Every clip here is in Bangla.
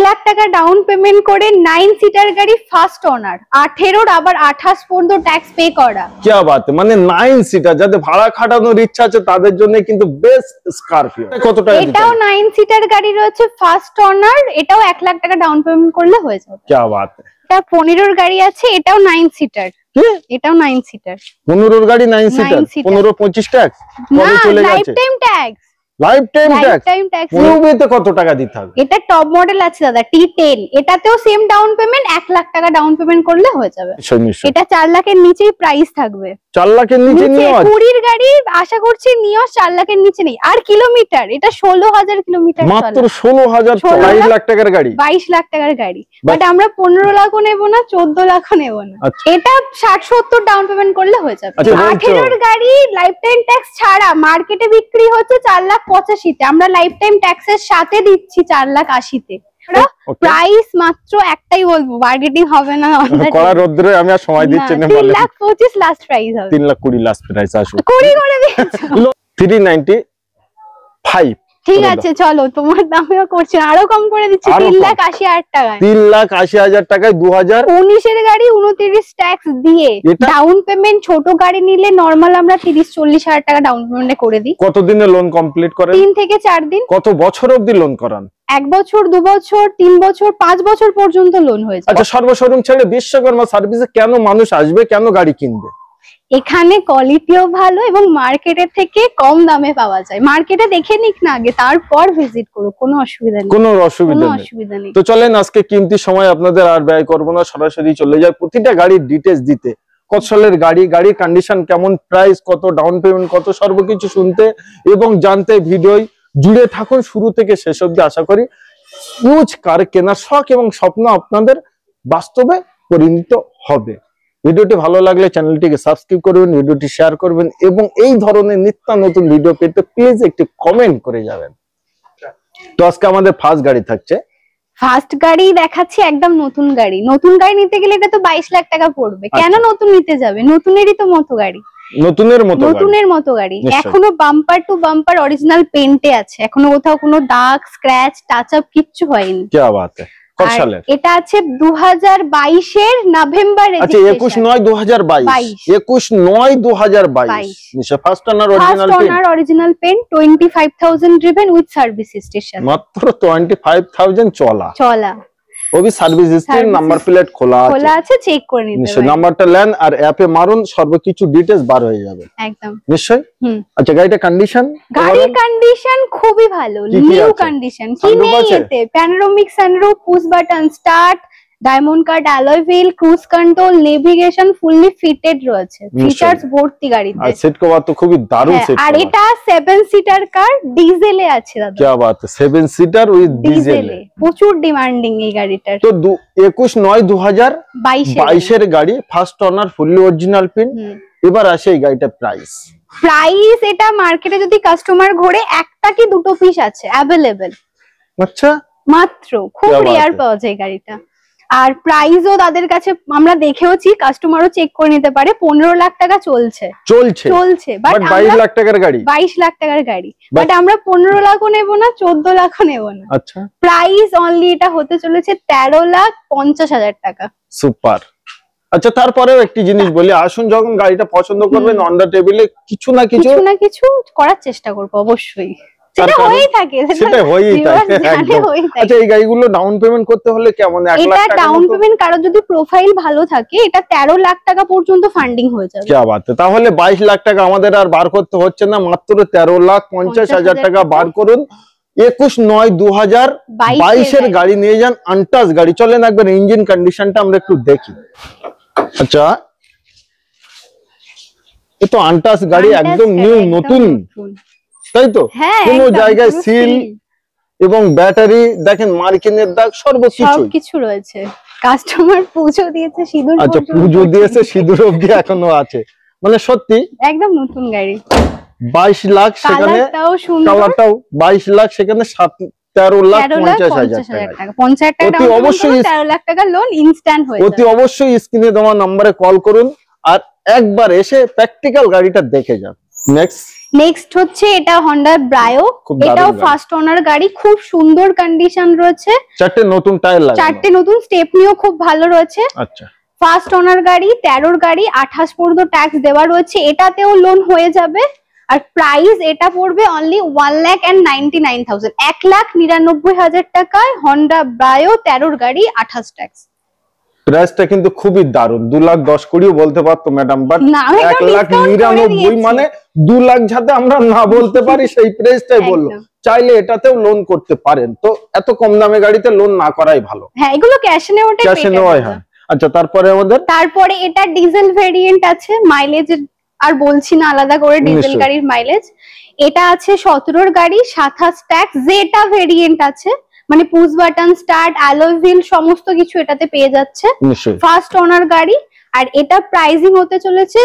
লাখ টাকা ডাউন পেমেন্ট করে 9 সিটার গাড়ি ফার্স্ট ওনার, 18 আবার 28 পর্যন্ত ট্যাক্স পে করা। কি বাত, মানে 9 সিটার যাদের ভাড়া খাটানোর ইচ্ছা আছে তাদের জন্য কিন্তু বেস্ট স্করপিও। কত টাকা? এটাও 9 সিটার গাড়ি রয়েছে ফার্স্ট ওনার, এটাও 1 লাখ টাকা ডাউন পেমেন্ট করলে হয়ে যাবে। কি বাত। এটা 15 এর গাড়ি আছে, এটাও 9 সিটার। কি? এটাও 9 সিটার। 15 এর গাড়ি 9 সিটার, 15 25 ট্যাক্স কবে চলে যাচ্ছে? Life time tax. Life time tax পুরোতে কত টাকা দিতে হবে? এটা টপ মডেল আছে দাদা, T10, এটাতেও সেম ডাউন পেমেন্ট 1 লাখ টাকা ডাউন পেমেন্ট করলে হয়ে যাবে। এটা 4 লাখের নিচেই প্রাইস থাকবে। 4 লাখের নিচে নিয়স? 20 গাড়ি আশা করছি নিয়স 4 লাখের নিচে নেই। আর কিলোমিটার, এটা 16,000 কিলোমিটার, মাত্র 16,000। 22 লাখ টাকার গাড়ি, 22 লাখ টাকার গাড়ি। বাট আমরা 15 লাখও নেব না, 14 লাখও নেব না। এটা 60-70 ডাউন পেমেন্ট করলে হয়ে যাবে। 18 এর গাড়ি লাইফ টাইম ট্যাক্স ছাড়া মার্কেটে বিক্রি হচ্ছে 4,85,000-তে, আমরা লাইফ টাইম ট্যাক্সের সাথে দিচ্ছি 4,80,000-তে। প্রাইস মাত্র একটাই বলবো, বার্গেটিং হবে না। কড়া রোদ্রে আমি আর সময় দিচ্ছি না। 3,25,000 লাস্ট প্রাইস হবে। 3,20,000 লাস্ট প্রাইস আসবে। 20 করে দিয়েছো। 395। ঠিক আছে চলো, তোমার দামেও করছি, আরো কম করে দিচ্ছি 3,80,000 টাকায়। 3,80,000 টাকায় 2019 এর গাড়ি 29 ট্যাক্স দিয়ে ডাউন পেমেন্ট। ছোট গাড়ি নিলে নরমাল আমরা 30-40 হাজার টাকা ডাউন পেমেন্টে করে দিই। কত দিনে লোন কমপ্লিট করেন? 3 থেকে 4 দিন। কত বছর অবধি লোন করান? 1 বছর, 2 বছর, 3 বছর, 5 বছর পর্যন্ত লোন হয়ে যায়। আচ্ছা, সর্বশোরুম ছেড়ে বিশ্বকর্মা সার্ভিসে কেন মানুষ আসবে, কেন গাড়ি কিনবে? এখানে কোয়ালিটিও ভালো এবং মার্কেটের থেকে কম দামে পাওয়া যায়। মার্কেটে দেখে নিক না আগে, তারপর ভিজিট করো, কোনো অসুবিধা নেই। কোনো অসুবিধা নেই। তো চলেন আজকে কিমতি সময় আপনাদের আর ব্যয় করব না, সরাসরি চলে যায় প্রতিটা গাড়ির ডিটেইলস দিতে। কত সালের গাড়ি, গাড়ির কন্ডিশন কেমন, প্রাইস কত, ডাউন পেমেন্ট কত, সর্বকিছু শুনতে এবং জানতে ভিডিও জুড়ে থাকুন শুরু থেকে শেষ অবধি। আশা করি ইউজ কার কেনার শখ এবং স্বপ্ন আপনাদের বাস্তবে পরিণত হবে। ভিডিওটি ভালো লাগলে চ্যানেলটিকে সাবস্ক্রাইব করবেন, ভিডিওটি শেয়ার করবেন এবং এই ধরনের নিত্য নতুন ভিডিও পেতে প্লিজ একটি কমেন্ট করে যাবেন। তো আজকে আমাদের ফার্স্ট গাড়ি থাকছে। ফার্স্ট গাড়ি দেখাচ্ছি একদম নতুন গাড়ি। নতুন গাড়ি নিতে গেলে এটা তো 22 লাখ টাকা পড়বে। কেন নতুন নিতে যাবে? নতুনেরই তো মতো গাড়ি, নতুনের মতো গাড়ি। এখনো বাম্পার টু বাম্পার অরিজিনাল পেন্টে আছে, এখনো কোথাও কোনো দাগ স্ক্র্যাচ টাচ আপ কিচ্ছু হয়নি। কি বাত। এটা আছে 2022 এর নভেম্বর। আচ্ছা 21/9/2022। 21/9/2022 নিচে first owner original paint 25,000 driven with service station. মাত্র 25,000 চলা। ওবি সার্ভিস হিস্ট্রি, নাম্বার প্লেট খোলা আছে, চেক করে নিতে নিশ্চয়। নাম্বারটা নেন আর অ্যাপে মারুন, সর্বকিছু ডিটেইলস বার হয়ে যাবে একদম নিশ্চয়। আচ্ছা গাড়িটা কন্ডিশন? গাড়ির কন্ডিশন খুবই ভালো, নিউ কন্ডিশন। কি নেই এতে? Panoramic sunroof, push button start, diamond cut alloy wheel, cruise control, navigation fully fitted রয়েছে, ফিচারস ভর্তি গাড়িতে। আর সিট কভার তো খুবই দারুণ সিট। আর এটা 7 সিটার কার, ডিজেলে আছে দাদা। কি বাত, 7 সিটার উইথ ডিজেলে। প্রচুর ডিমান্ডিং এই গাড়িটার। তো 21/9/2022 এর গাড়ি, first owner, fully original pin. এবার আসে এই গাড়িটার প্রাইস। এটা মার্কেটে যদি কাস্টমার ঘোরে একটা কি দুটো পিস আছে अवेलेबल। আচ্ছা, মাত্র খুব রেয়ার পাওয়া যায় গাড়িটা। আর প্রাইসও তাদের কাছে আমরা দেখেওছি, কাস্টমারও চেক করে নিতে পারে। 15 লাখ টাকা চলছে। বাট 22 লাখ টাকার গাড়ি, 22 লাখ টাকার গাড়ি। বাট আমরা 15 লাখও নেব না, 14 লাখও নেব না। আচ্ছা, প্রাইস অনলি এটা হতে চলেছে 13,50,000 টাকা। সুপার। আচ্ছা, তারপরেও একটি জিনিস বলি, আসুন যখন গাড়িটা পছন্দ করবেন অন দা টেবিলে কিছু না কিছু করার চেষ্টা করব অবশ্যই। সেটা হয়েই থাকে। আচ্ছা, এই গাড়িগুলো ডাউন পেমেন্ট করতে হলে কেমন? 1 লাখ টাকা ডাউন পেমেন্ট, কারো যদি প্রোফাইল ভালো থাকে এটা 13 লাখ টাকা পর্যন্ত ফান্ডিং হয়ে যাবে। কি বাত। তাহলে 22 লাখ টাকা আমাদের আর বার করতে হচ্ছে না, মাত্র 13,50,000 টাকা বার করুন। 21/9/2022 এর গাড়ি নিয়ে যান, আনটাচ গাড়ি। চলেন একবার ইঞ্জিন কন্ডিশনটা আমরা একটু দেখি। আচ্ছা, এ তো আনটাচ গাড়ি, একদম নিউ, নতুন, তাই তো? কোনো জায়গায় সিল এবং ব্যাটারি দেখেন, মার্কিনের দাগ, সবকিছু রয়েছে। কাস্টমার পুজো দিয়েছে, সিঁদুর। আচ্ছা, পুজো দিয়েছে, সিঁদুর অবধি এখনো আছে, মানে সত্যি একদম নতুন গাড়ি। 22 লাখ সেখানে, কালারটাও 22 লাখ সেখানে 13,50,000 টাকা। 50,000 টাকা অবশ্যই 13 লাখ টাকা লোন ইনস্ট্যান্ট হয়ে যাবে। অতি অবশ্যই স্ক্রিনে দেওয়া নম্বরে কল করুন আর একবার এসে প্র্যাকটিক্যাল গাড়িটা দেখে যান। নেক্সট নেক্সট হচ্ছে এটা হন্ডা ব্রায়ো, এটাও ফার্স্ট ওনার গাড়ি, খুব সুন্দর কন্ডিশন রয়েছে, চারটে নতুন টায়ার লাগানো, চারটে নতুন স্টেপনিও খুব ভালো রয়েছে। আচ্ছা, ফার্স্ট ওনার গাড়ি, 13 গাড়ি, 28 পর্যন্ত ট্যাক্স দেওয়া রয়েছে, এটাতেও লোন হয়ে যাবে। আর প্রাইস এটা পড়বে অনলি 1,99,000, 1,99,000 টাকায় হন্ডা ব্রায়ো 13 গাড়ি 28 ট্যাক্স। প্রাইসটা কিন্তু খুবই দারুণ, 2,10,20 বলতে পারতো ম্যাডাম, বাট 1,99,000 মানে 2 লাখ যাতে আমরা না বলতে পারি সেই প্রাইসটাই বললো। চাইলে এটাতেও লোন করতে পারেন, তো এত কম দামে গাড়িতে লোন না করাই ভালো। হ্যাঁ, এগুলো ক্যাশে নেওয়া হয়। আচ্ছা, তারপরে এটা ডিজেল ভেরিয়েন্ট আছে, মাইলেজ আর বলছি না আলাদা করে, ডিজেল গাড়ির মাইলেজ। এটা আছে 17 গাড়ি 27 ট্যাক্স, যেটা ভেরিয়েন্ট আছে, মানে push button start, alloy wheel সমস্ত কিছু এটাতে পেয়ে যাচ্ছে। ফার্স্ট ওনার গাড়ি, আর এটা প্রাইসিং হতে চলেছে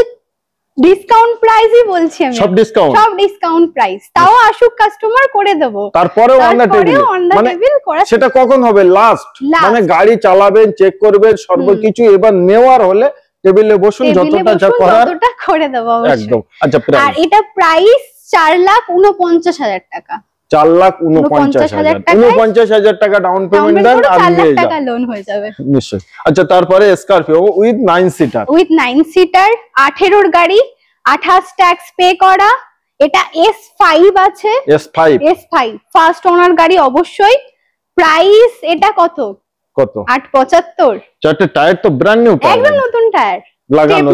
ডিসকাউন্ট প্রাইসই বলছি আমি, সব ডিসকাউন্ট প্রাইস। তাও আসুক কাস্টমার, করে দেব। তারপরেও অন দা টেবিল করা, সেটা কখন হবে? লাস্ট, মানে গাড়ি চালাবেন, চেক করবেন সর্বকিছু, এবার নেওয়ার হলে টেবিলে বসুন, যতটা যা করার ততটা করে দেব একদম। আচ্ছা, আর এটা প্রাইস 4,49,000 টাকা, 4,49,000 টাকা ডাউন পেমেন্ট দেন আর 4 লাখ টাকা লোন হয়ে যাবে নিশ্চয়ই। আচ্ছা, তারপরে স্করপিও উইথ 9 সিটার, 18 গাড়ি 28 ট্যাক্স পে করা, এটা S5 আছে, S5 ফার্স্ট ওনার গাড়ি অবশ্যই। প্রাইস এটা কত 8,75। চারটে টায়ার তো ব্র্যান্ড নিউ, একদম নতুন টায়ার লাগানো,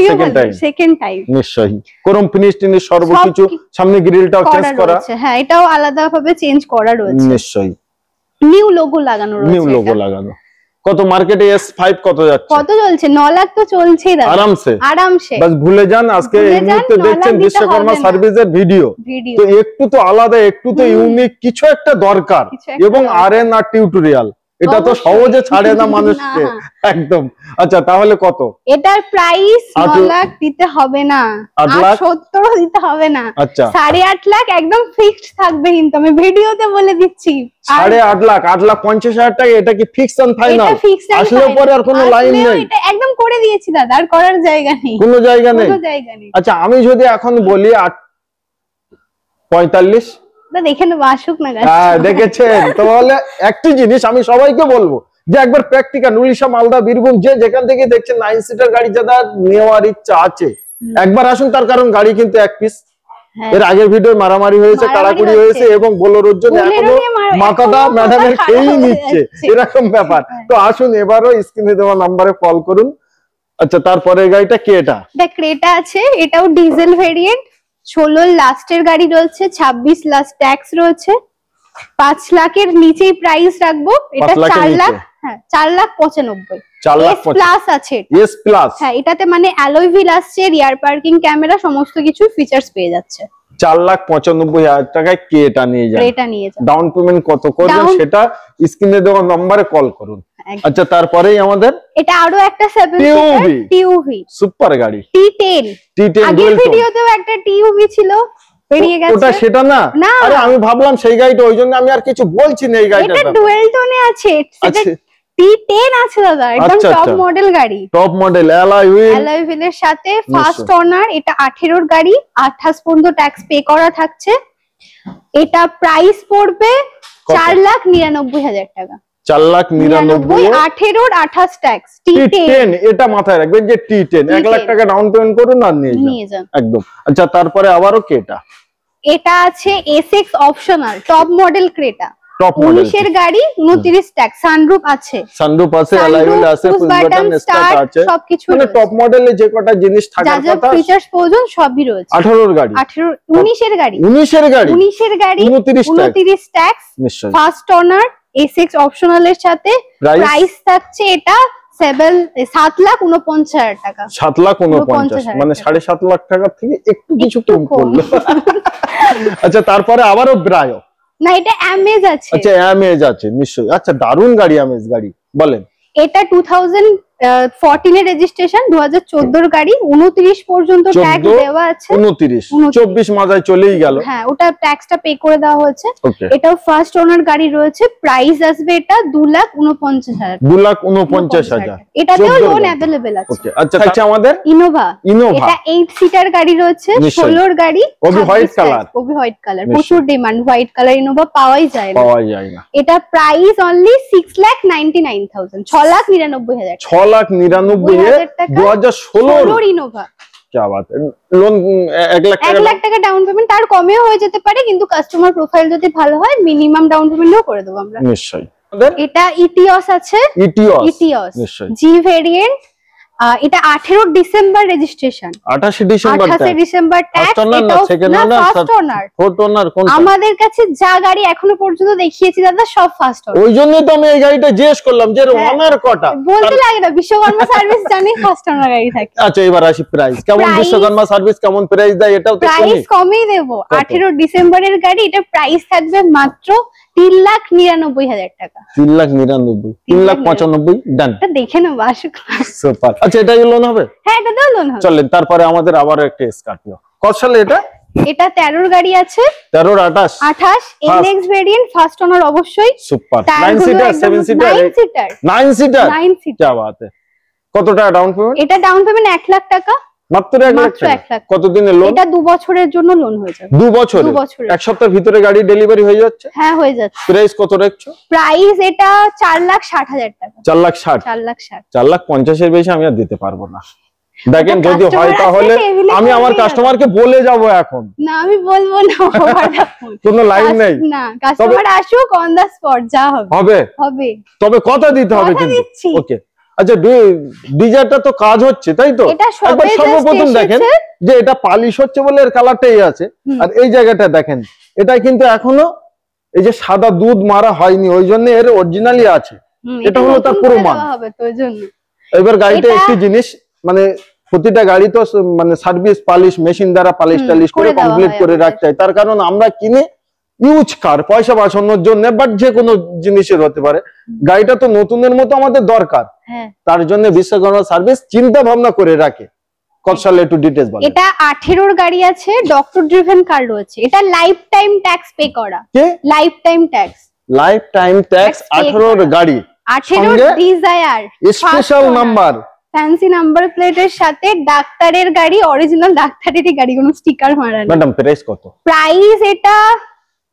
সেকেন্ড টাইম নিশ্চয়ই। ক্রোম ফিনিশ টিনিশ সর্বকিছু, সামনে গ্রিলটাও চেঞ্জ করা, হ্যাঁ এটাও আলাদা ভাবে চেঞ্জ করা রয়েছে নিশ্চয়ই। নিউ লোগো লাগানো রয়েছে, নিউ লোগো লাগানো। কত মার্কেটে S5 কত যাচ্ছে? কত চলছে? 9 লাখ তো চলছেই দাদা, আরামসে। বাস ভুলে যান, আজকে এই মুহূর্তে দেখছেন বিশ্বকর্মা সার্ভিসের ভিডিও, তো একটু তো আলাদা, একটু তো ইউনিক কিছু একটা দরকার, এবং RN আর টিউটোরিয়াল, এটা তো সহজে ছাড়ে না মানুষকে একদম। আচ্ছা, তাহলে কত? এটার প্রাইস 9 লাখ দিতে হবে না, 8,70 দিতে হবে না, 8.5 লাখ একদম ফিক্সড থাকবে, কিন্তু আমি ভিডিওতে বলে দিচ্ছি 8.5 লাখ, 8,50,000 টাকা। এটা কি ফিক্সড এন্ড ফাইনাল? আসলে পরে আর কোনো লাইন নেই, এটা একদম করে দিয়েছি দাদা, আর করার জায়গা নেই, কোনো জায়গা নেই। আচ্ছা, আমি যদি এখন বলি 45, দেখে নেবো, আসুক না। হ্যাঁ, দেখেছেন? তাহলে একটি জিনিস আমি সবাইকে বলবো, যে একবার প্র্যাকটিক্যাল উড়িষ্যা, মালদা, বীরভূম, যে যেখান থেকে দেখছেন 9 সিটার গাড়ি যারা নেওয়ার ইচ্ছা আছে, একবার আসুন। তার কারণ গাড়ি কিন্তু এক পিস, এর আগের ভিডিও মারামারি হয়েছে, কাড়াকুড়ি হয়েছে, এবং বোলেরোর জন্য এখনো মাথাটা ম্যাডামের খেয়েই নিচ্ছে, এরকম ব্যাপার। তো আসুন, এবারও স্ক্রিনে দেওয়া নম্বরে কল করুন। আচ্ছা, তারপরে গাড়িটা কি? এটা ক্রেটা আছে, এটাও ডিজেল ভেরিয়েন্ট, 16 লাস্টের গাড়ি রয়েছে, 26 লাস্ট ট্যাক্স রয়েছে, 5 লাখের নিচেই প্রাইস রাখবো। এটা 4 লাখ, হ্যাঁ 4,95,000। S প্লাস আছে, S প্লাস, হ্যাঁ এটাতে মানে অ্যালয় হুইল আসছে, রিয়ার পার্কিং ক্যামেরা, সমস্ত কিছু ফিচারস পেয়ে যাচ্ছে। 4,95,000 টাকায় কেটা নিয়ে যান, ডাউন পেমেন্ট কত করবেন সেটা স্ক্রিনে দেওয়া নম্বরে কল করুন। আচ্ছা, তারপরেই আমাদের এটা আরো একটা 7 সিটার টিউভি সুপার গাড়ি, T10 আগের ভিডিওতেও একটা টিউভি ছিল, বেরিয়ে গেছে, ওটা সেটা না? আরে আমি ভাবলাম সেই গাড়িটা, ওইজন্য আমি আর কিছু বলছি না। এই গাড়িটা এটা ডুয়েল টোনে আছে, সেটা T10 আছে দাদা, একদম টপ মডেল গাড়ি, টপ মডেল, অ্যালয় হুইলের সাথে, ফার্স্ট ওনার। এটা 18 গাড়ি, 28 পর্যন্ত ট্যাক্স পে করা থাকছে। এটা প্রাইস পড়বে 4,99,000 টাকা, 4,99,000, 18 28 ট্যাক্স। T10 এটা মাথায় রাখবেন যে T10, 1 লাখ টাকা ডাউন পেমেন্ট করুন আর নিয়ে যান একদম। আচ্ছা, তারপরে আবারও কেটা, এটা আছে SX optional top model Creta, 19 এর গাড়ি, 29 ট্যাক্স, সানরুফ আছে, অ্যালয় হুইল আছে, পুশ বাটন স্টার্ট আছে, সবকিছু, মানে টপ মডেলে যে কটা জিনিস থাকার কথা, যা ফিচারস প্রয়োজন সবই রয়েছে। 18 এর গাড়ি, 19 এর গাড়ি, 29 tax, first owner, SX optional এর সাথে। প্রাইস থাকছে এটা 7,49,000 টাকা, 7,49,000, মানে 7.5 লাখ টাকা থেকে একটু কিছু কম করলো। আচ্ছা, তারপরে আবারও ব্রায়ো, না এটা অ্যামেজ আছে। আচ্ছা, অ্যামেজ আছে নিশ্চয়ই। আচ্ছা, দারুন গাড়ি, অ্যামেজ গাড়ি বলেন। এটা 2014 এর রেজিস্ট্রেশন, 2014 এর গাড়ি, 29 পর্যন্ত ট্যাক্স দেওয়া আছে। 29 24 মাথায় চলেই গেল। হ্যাঁ, ওটা ট্যাক্সটা পে করে দেওয়া হয়েছে। এটাও ফার্স্ট ওনার গাড়ি রয়েছে। প্রাইস আসবে এটা 2,49,000। 2,49,000। এটাতেও লোন अवेलेबल আছে। ওকে, আচ্ছা আমাদের ইনোভা, এটা 8 সিটার গাড়ি রয়েছে, 16 এর গাড়ি, ওবি হোয়াইট কালার। ওবি হোয়াইট কালার, প্রচুর ডিমান্ড, হোয়াইট কালার ইনোভা পাওয়াই যায় না। এটা প্রাইস অনলি 6,99,000, 6,99,000। 6,99,000 2016 ইনোভা। क्या बात है। লোন 1 লাখ টাকা ডাউন পেমেন্ট, তার কমেও হয়ে যেতে পারে, কিন্তু কাস্টমার প্রোফাইল যদি ভালো হয় মিনিমাম ডাউন পেমেন্টও করে দেব আমরা। নিশ্চয়ই। এটা ইটিওস আছে, ইটিওস জি ভেরিয়েন্ট। এটা 18 ডিসেম্বর রেজিস্ট্রেশন। 28 December tax. এটাও ফার্স্ট ওনার। ফোর্থ ওনার কোন? আমাদের কাছে যা গাড়ি এখনো পর্যন্ত দেখিয়েছি দাদা সব ফার্স্ট ওনার। ওইজন্যই তো আমি এই গাড়িটা জিজ্ঞেস করলাম যে ওনার কটা। বলতে লাগে না, বিশ্বকর্মা সার্ভিস জানি ফার্স্ট ওনার গাড়ি থাকে। আচ্ছা, এবার আসি প্রাইস কেমন, বিশ্বকর্মা সার্ভিস কেমন প্রাইস দেয় এটাও তো প্রাইস কমই দেব। 18 ডিসেম্বরের গাড়ি, এটা প্রাইস থাকবে মাত্র 3,99,000 টাকা। 3,99,000, 3,95,000 ডান। এটা দেখে নাও আসুক। সুপার। আচ্ছা, এটা লোন হবে? হ্যাঁ, এটা তো লোন হবে। চলেন তারপরে আমাদের আবার একটা স্করপিও। কত সালে এটা? এটা 13 এর গাড়ি আছে। 13 28 এনএক্স ভেরিয়েন্ট, ফার্স্ট ওনার অবশ্যই। সুপার। 9 seater 7 seater 9 seater. কি বাত है। কত টাকা ডাউন পেমেন্ট? এটা ডাউন পেমেন্ট 1 লাখ টাকা। মাত্র 1 লাখ টাকা। কত দিনের লোন? এটা 2 বছরের জন্য লোন হয়ে যাবে। 2 বছর? 2 বছর। এক সপ্তাহের ভিতরে গাড়ি ডেলিভারি হয়ে যাচ্ছে? হ্যাঁ, হয়ে যাচ্ছে। প্রাইস কত রাখছো? প্রাইস এটা 4,60,000 টাকা। 4,60,000। 4,60,000। 4,50,000 এর বেশি আমি আর দিতে পারবো না। দেখেন, যদি হয় তাহলে আমি আমার কাস্টমারকে বলে যাব এখন। না, আমি বলবো না, কোনো লাইন নেই। না, কাস্টমার আসুক অন দা স্পট যা হবে হবে। তবে কথা দিতে হবে কিন্তু। ওকে, আচ্ছা ডিজারটা তো কাজ হচ্ছে তাই তো? একবার সর্বপ্রথম দেখেন যে এটা পালিশ হচ্ছে বলে এর কালারটাই আছে। আর এই জায়গাটা দেখেন, এটা কিন্তু এখনো এই যে সাদা দুধ মারা হয়নি, ওই জন্য এর অরিজিনালি আছে। এটা হলো তার প্রমাণ। এবার গাড়িটা একটি জিনিস, মানে প্রতিটা গাড়ি তো মানে সার্ভিস পালিশ মেশিন দ্বারা পালিশ টালিশ করে কমপ্লিট করে রাখতে হয়। তার কারণ আমরা কিনে ইউজ কার পয়সা বাঁচানোর জন্য, বাট যে কোনো জিনিসের হতে পারে। গাড়িটা তো নতুনের মতো আমাদের দরকার, তার জন্য বিশ্বকর্মা সার্ভিস চিন্তা ভাবনা করে রাখে। কত সালে একটু ডিটেইলস বলেন। এটা 18 এর গাড়ি আছে, ডক্টর ড্রিভেন কার রয়েছে। এটা লাইফ টাইম ট্যাক্স পে করা। Life time tax. Life time tax 18 এর গাড়ি, 18 desire, special number, fancy number প্লেটের সাথে, ডাক্তারের গাড়ি, অরিজিনাল ডাক্তারেরই গাড়ি, কোনো স্টিকার মারা নেই। ম্যাডাম প্রাইস কত? প্রাইস এটা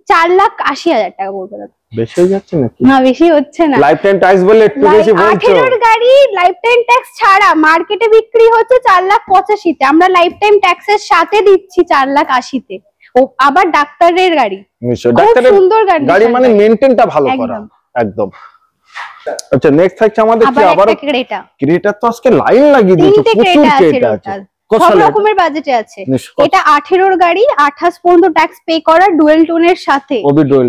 4,80,000 টাকা বলতে হবে। বেশি হয়ে যাচ্ছে নাকি? না, বেশি হচ্ছে না। লাইফ টাইম ট্যাক্স বলে একটু বেশি বলছো। 18 এর গাড়ি লাইফ টাইম ট্যাক্স ছাড়া মার্কেটে বিক্রি হচ্ছে 4,85,000 তে, আমরা লাইফ টাইম ট্যাক্সের সাথে দিচ্ছি 4,80,000 তে। ও আবার ডাক্তারের গাড়ি। নিশ্চয়, ডাক্তারের সুন্দর গাড়ি মানে মেইনটেইনটা ভালো করা একদম। আচ্ছা, নেক্সট থাকছে আমাদের কি আবার ক্রেটা তো আজকে লাইন লাগিয়ে দিয়েছে, প্রচুর ক্রেটা আছে। সব রকমের বাজেটে আছে। এটা 18 এর গাড়ি, 28 পর্যন্ত ট্যাক্স পে করা, ডুয়েল টোনের সাথে।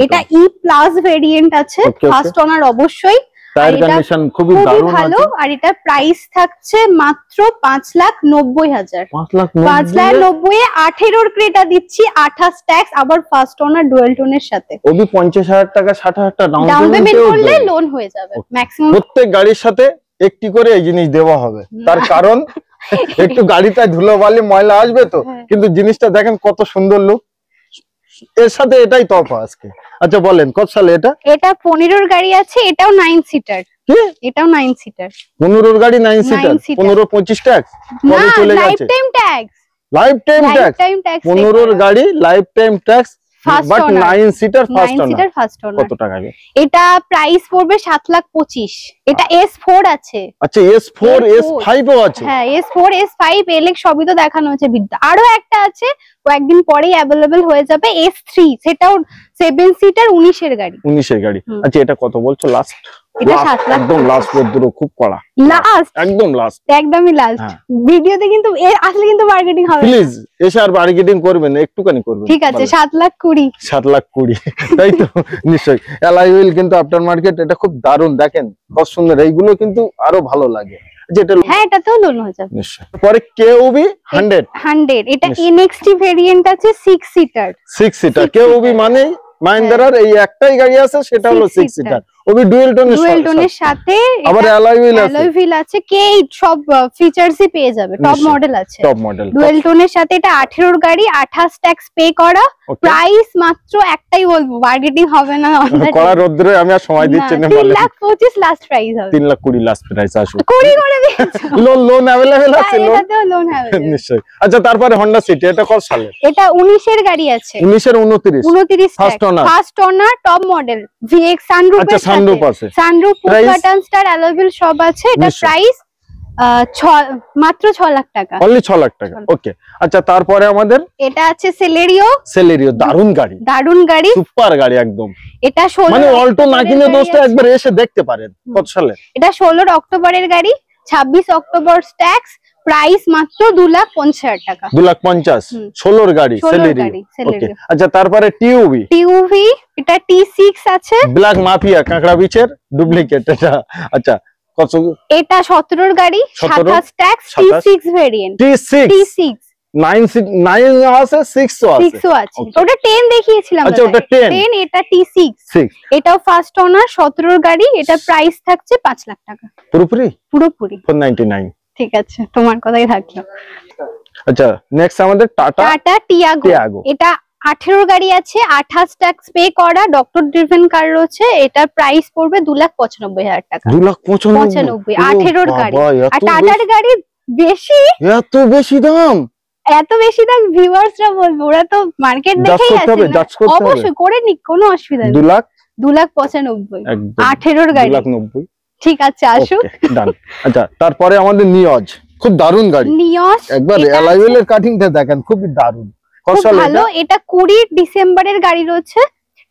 এটা ই প্লাস ভেরিয়েন্ট আছে, ফার্স্ট ওনার অবশ্যই। টায়ার কন্ডিশন খুবই দারুণ আছে। আর এটা প্রাইস থাকছে মাত্র 5,90,000। 5,90,000 এ 18 এর ক্রেটা দিচ্ছি, 28 ট্যাক্স, আবার ফার্স্ট ওনার ডুয়েল টোনের সাথে। ওবি 50,000 টাকা 60,000 টাকা ডাউন পেমেন্ট করলে লোন হয়ে যাবে ম্যাক্সিমাম। প্রত্যেক গাড়ির সাথে একটি করে এই জিনিস দেওয়া হবে, তার কারণ একটু গাড়িতে ধুলোবালি ময়লা আসবে তো, কিন্তু জিনিসটা দেখেন কত সুন্দর লুক, এর সাথে এটাই তফা আজকে। আচ্ছা বলেন কত সালে এটা? এটা 15 এর গাড়ি আছে, এটাও 9 সিটার। কি? এটাও 9 সিটার। 15 এর গাড়ি 9 সিটার, 15 25 ট্যাক্স কবে চলে যাচ্ছে? Life time tax. Life time tax 15 এর গাড়ি, life time tax, but 9 seater first owner. কত টাকা? এটা প্রাইস পড়বে 7,25,000। এটা S4 আছে। আচ্ছা, S4 S5 ও আছে? হ্যাঁ, S4 S5 এলেক সবই তো দেখানো হচ্ছে বিদ্যা। আরো একটা আছে, কয়েকদিন পরেই अवेलेबल হয়ে যাবে, S3, সেটাও 7 সিটার 19 এর গাড়ি। 19 এর গাড়ি। আচ্ছা, এটা কত বলছো লাস্ট? এটা 7 লাখ একদম লাস্ট পর্যন্ত, খুব কড়া লাস্ট, একদম লাস্ট, একদমই লাস্ট। ভিডিওতে কিন্তু আসলে কিন্তু মার্কেটিং হবে, প্লিজ এসে আর মার্কেটিং করবেন, একটুখানি করবেন। ঠিক আছে, 7,20,000। 7,20,000 তাই তো? নিশ্চয়ই। অ্যালয় হুইল কিন্তু আফটার মার্কেট, এটা খুব দারুণ, দেখেন কত সুন্দর, এইগুলো কিন্তু আরো ভালো লাগে। যেটা হ্যাঁ, এটাতেও লোন হয়ে যাবে নিশ্চয়ই। পরে কেউবি 100 এটা NXT ভেরিয়েন্ট আছে, 6 সিটার। 6 সিটার কেউবি মানে মাহিন্দ্রার এই একটাই গাড়ি আছে, সেটা হলো 6 সিটার। খুবই ডুয়েল টোনের সাথে আবার অ্যালয় হুইল আছে K8 সব ফিচারসই পেয়ে যাবে, টপ মডেল আছে, টপ মডেল ডুয়েল টোনের সাথে। এটা 18 এর গাড়ি, 28 ট্যাক্স পে করা, প্রাইস মাত্র একটাই বলবো, বার্গেনিং হবে না কড়া রোদ্রে, আমি আর সময় দিচ্ছি না, 3,25,000 লাস্ট প্রাইস হবে, 3,20,000 লাস্ট প্রাইস আসবে, 20 করে দিয়েছো। লোন अवेलेबल আছে, এটাতেও লোন अवेलेबल নিশ্চয়ই। আচ্ছা, তারপরে হোন্ডা সিটি, এটা কত সালের? এটা 19 এর গাড়ি আছে, 19 এর 29 first owner top model VX sunroof. আচ্ছা, সানরুফ আছে, sunroof button star alloy wheel সব আছে। এটা প্রাইস মাত্র 6 লাখ টাকা, অনলি 6 লাখ টাকা। ওকে, আচ্ছা তারপরে আমাদের এটা আছে সেলেরিও। দারুন গাড়ি, সুপার গাড়ি একদম। এটা 16 মানে অল্টো না কিনে দোস্ত একবার এসে দেখতে পারেন। কত সালে? এটা 16 অক্টোবরের গাড়ি, 26 অক্টোবর ট্যাক্স, প্রাইস মাত্র 2,50,000 টাকা। 2,50,000 16 এর গাড়ি সেলেরিও। ওকে, আচ্ছা তারপরে টিউভি, এটা T6 আছে, ব্ল্যাক মাফিয়া কাঁকড়া বিচের ডুপ্লিকেট এটা। আচ্ছা, কত? এটা 17 এর গাড়ি, 27 ট্যাক্স, T6 ভেরিয়েন্ট। T6 9 আছে, 6 আছে। ওটা 10 দেখিয়েছিলাম। আচ্ছা, ওটা 10, এটা T6। এটাও ফার্স্ট ওনার, 17 এর গাড়ি, এটা প্রাইস থাকছে 5 লাখ টাকা পুরোপুরি 499। ঠিক আছে, তোমার কথাই থাকলো। আচ্ছা, নেক্সট আমাদের টাটা টিয়াগো। এটা 18 গাড়ি আছে, 28 ট্যাক্স পে করা, ডক্টর ড্রিভেন কার রয়েছে। এটার প্রাইস পড়বে 2,95,000 টাকা। 2,95,000 18 গাড়ি। আর টাটার গাড়ি এত বেশি দাম? এত বেশি দাম ভিউয়ার্সরা বলবে, ওরা তো মার্কেট দেখেই আছে, অবশ্যই করে নি, কোনো অসুবিধা নেই। 2,95,000 18 গাড়ি 2,90,000। ঠিক আছে, আসো ডান। আচ্ছা, তারপরে আমাদের নিয়জ, খুব দারুন গাড়ি। নিয়জ একবার অ্যালয় হুইলের কাটিংটা দেখেন, খুবই দারুন। ভালো। এটা 20 ডিসেম্বরের গাড়ি রয়েছে,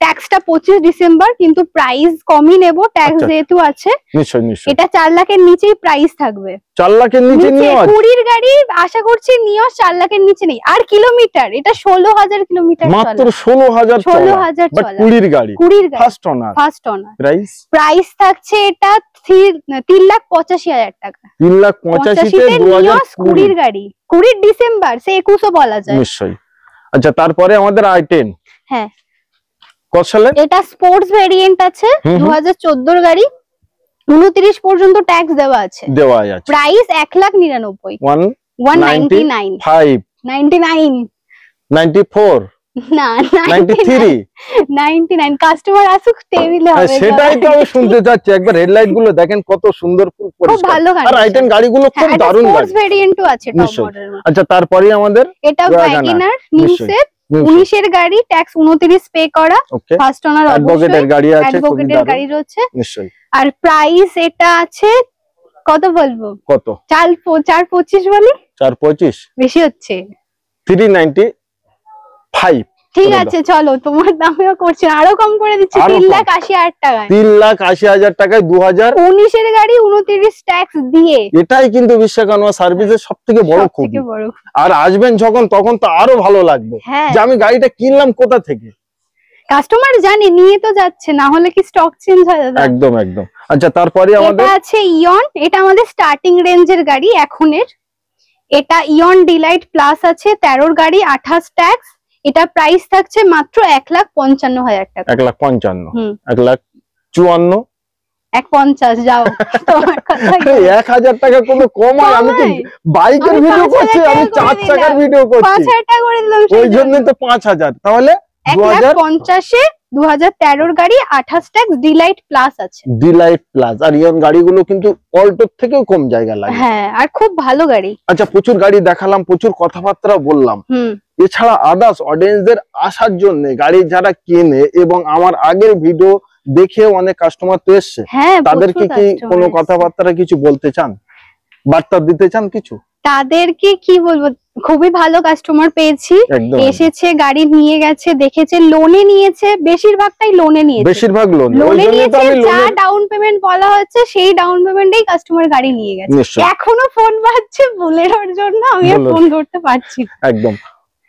ট্যাক্সটা 25 ডিসেম্বর, কিন্তু প্রাইস কমই নেব, ট্যাক্স যেহেতু আছে। নিশ্চয়ই। এটা 4 লাখের নিচেই প্রাইস থাকবে। 4 লাখের নিচে নিয়জ? 20 এর গাড়ি আশা করছি নিয়জ 4 লাখের নিচে নেই। আর কিলোমিটার, এটা 16,000 কিলোমিটার, মাত্র 16,000 বাট 20 এর গাড়ি, ফার্স্ট ওনার। প্রাইস থাকছে এটা 3,85,000 টাকা। 3,85,000 তে 2020 এর গাড়ি, 20 ডিসেম্বর, সে 21ও বলা যায়। নিশ্চয়ই। আচ্ছা, তারপরে আমাদের i10। হ্যাঁ, কত সালে? এটা স্পোর্টস ভেরিয়েন্ট আছে, 2014 এর গাড়ি, 29 পর্যন্ত ট্যাক্স দেওয়া আছে। প্রাইস 1,99,000। 94 না 99 কাস্টমার আসুক টেবিলে হবে। সেটাই তো আমি শুনতে চাচ্ছি। একবার হেডলাইট গুলো দেখেন কত সুন্দর, খুব ভালো গাড়ি। আর i10 গাড়িগুলো খুব দারুণ গাড়ি, স্পোর্টস ভেরিয়েন্টও আছে টপ মডেল। আচ্ছা, তারপরে আমাদের এটা ওয়াগনার নিমসের 19 এর গাড়ি, ট্যাক্স 29 পে করা, ফার্স্ট ওনার, অ্যাডভোকেটের গাড়ি আছে, অ্যাডভোকেটের গাড়ি রয়েছে। নিশ্চয়ই। আর প্রাইস এটা আছে কত বলবো? কত? 4,25 বলি? 4,25 বেশি হচ্ছে। 395। ঠিক আছে, চলো তোমার দামেও করছি, আরো কম করে দিচ্ছি, 3,80,000 টাকায়। 3,80,000 টাকায় 2019 এর গাড়ি, 29 ট্যাক্স দিয়ে। এটাই কিন্তু বিশ্বকর্মা সার্ভিসের সবথেকে বড় খুঁটি। আর আসবেন যখন, তখন তো আরো ভালো লাগবে যে আমি গাড়িটা কিনলাম কোথা থেকে। কাস্টমার জানে, নিয়ে তো যাচ্ছে, না হলে কি স্টক চেঞ্জ হয় দাদা? একদম। আচ্ছা, তারপরে আমাদের এটা আছে ইয়ন। এটা আমাদের স্টার্টিং রেঞ্জের গাড়ি এখনের। এটা ইয়ন ডিলাইট প্লাস আছে, 13 গাড়ি, 28 ট্যাক্স। এটা প্রাইস থাকছে মাত্র 1,55,000 টাকা। 1,55,000 1,54,000 1,50,000 যাও, তোমার কথা। 1,000 টাকা কোনো কম হয়? আমি তো বাইকের ভিডিও করছি, আমি 4 চাকার ভিডিও করছি, 5,000 টাকা করে দিলাম, ওই জন্য তো 5,000। তাহলে 1,50,000 2013 গাড়ি, 28 ট্যাক্স, ডিলাইট প্লাস আছে। Delight plus. আর ইয়ন গাড়িগুলো কিন্তু অল্টোর থেকেও কম জায়গা লাগে। হ্যাঁ, আর খুব ভালো গাড়ি। আচ্ছা, প্রচুর গাড়ি দেখালাম, প্রচুর কথাবার্তা বললাম। এছাড়া আদার্স অডিয়েন্সদের আসার জন্য গাড়ি যারা কেনে, এবং আমার আগের ভিডিও দেখে অনেক কাস্টমার তো এসছে, তাদেরকে কি কোনো কথাবার্তা কিছু বলতে চান, বার্তা দিতে চান কিছু? তাদেরকে কি বলবো, খুবই ভালো কাস্টমার পেয়েছি, এসেছে, গাড়ি নিয়ে গেছে, দেখেছে, লোনে নিয়েছে, বেশিরভাগটাই লোনে নিয়েছে, বেশিরভাগ লোনে নিয়েছে। যা ডাউন পেমেন্ট বলা হচ্ছে সেই ডাউন পেমেন্টেই কাস্টমার গাড়ি নিয়ে গেছে। এখনো ফোন বাজছে বুলেরোর জন্য, আমি ফোন ধরতে পারছি একদম।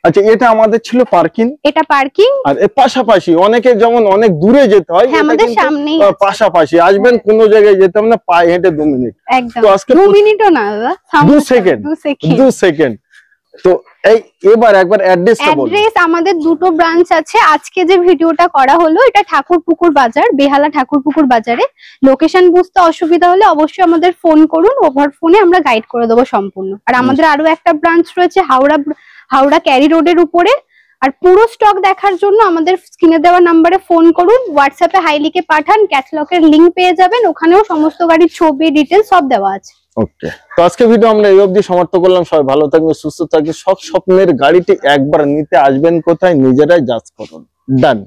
আচ্ছা, এটা আমাদের ছিল পার্কিং। এটা পার্কিং। আর এর পাশাপাশি অনেকে যেমন অনেক দূরে যেতে হয়, আমাদের সামনেই পাশাপাশি আসবেন, কোন জায়গায় যেতে হবে না, পায়ে হেঁটে 2 মিনিট। একদম 2 মিনিটও না দাদা, 2 সেকেন্ড। তো এবার একবার অ্যাড্রেসটা বলুন। অ্যাড্রেস আমাদের দুটো ব্রাঞ্চ আছে। আজকে যে ভিডিওটা করা হলো এটা ঠাকুরপুকুর বাজার, বেহালা ঠাকুরপুকুর বাজারে। লোকেশন বুঝতে অসুবিধা হলে অবশ্যই আমাদের ফোন করুন, ওভার ফোনে আমরা গাইড করে দেবো সম্পূর্ণ। আর আমাদের আরো একটা ব্রাঞ্চ রয়েছে হাওড়া ক্যারি রোডের উপরে। আর পুরো স্টক দেখার জন্য আমাদের স্ক্রিনে দেওয়া নম্বরে ফোন করুন, হোয়াটসঅ্যাপে হাই লিখে পাঠান, ক্যাটালগের লিংক পেয়ে যাবেন, ওখানেও সমস্ত গাড়ির ছবি ডিটেইলস সব দেওয়া আছে। ওকে, তো আজকে ভিডিও আমরা এই অবধি সমাপ্ত করলাম। সবাই ভালো থাকবেন, সুস্থ থাকবেন। সব স্বপ্নের গাড়িটি একবার নিতে আসবেন কোথায়, নিজেরাই জাজ করুন। ডান।